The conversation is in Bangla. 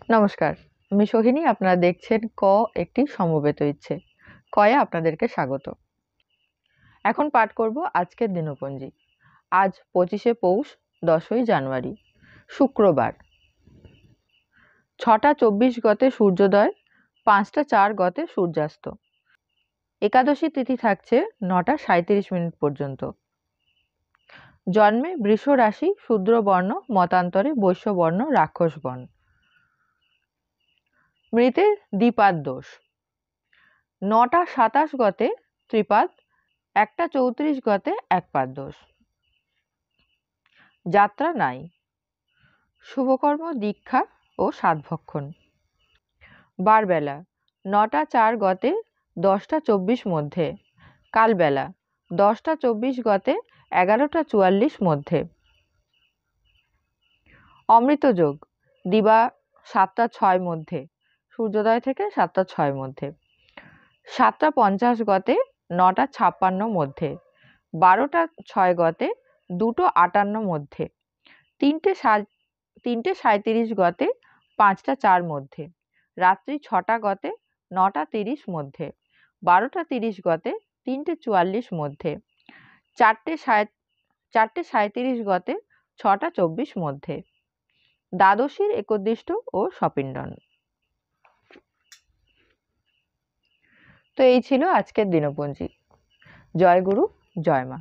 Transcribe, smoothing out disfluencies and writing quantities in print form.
নমস্কার, আমি সোহিনী। আপনারা দেখছেন একটি সমবেত ইচ্ছে। কয়ে আপনাদেরকে স্বাগত। এখন পাঠ করব আজকের দিনপঞ্জি। আজ 25শে পৌষ, 10ই জানুয়ারি, শুক্রবার। 6টা 24 গতে সূর্যোদয়, 5টা 4 গতে সূর্যাস্ত। একাদশী তিথি থাকছে 9টা 37 পর্যন্ত। জন্মে বৃষ রাশি, শূদ্রবর্ণ, মতান্তরে বৈশ্যবর্ণ, রাক্ষস বর্ণ। মৃতের দ্বিপাদ দোষ। 9টা 27 গতে ত্রিপাদ, 1টা 34 গতে একপাদ দোষ। যাত্রা নাই। শুভকর্ম দীক্ষা ও সাতভক্ষণ। বারবেলা 9টা 4 গতে 10টা 24 মধ্যে। কালবেলা 10টা 24 গতে 11টা 44 মধ্যে। অমৃতযোগ দিবা 7টা 6 মধ্যে, সূর্যোদয় থেকে 7টা 6 মধ্যে। 7টা 50 গতে 9টা 56 মধ্যে। 12টা 6 গতে 2টো 58 মধ্যে। 3টে 37 গতে 5টা 4 মধ্যে। রাত্রি 6টা গতে 9টা 30 মধ্যে। 12টা 30 গতে 3টে 44 মধ্যে। 4টে 37 গতে 6টা 24 মধ্যে। দ্বাদশীর একদিষ্ট ও সপিণ্ডন। তো এই ছিল আজকের দিনপঞ্জি। জয় গুরু, জয় মা।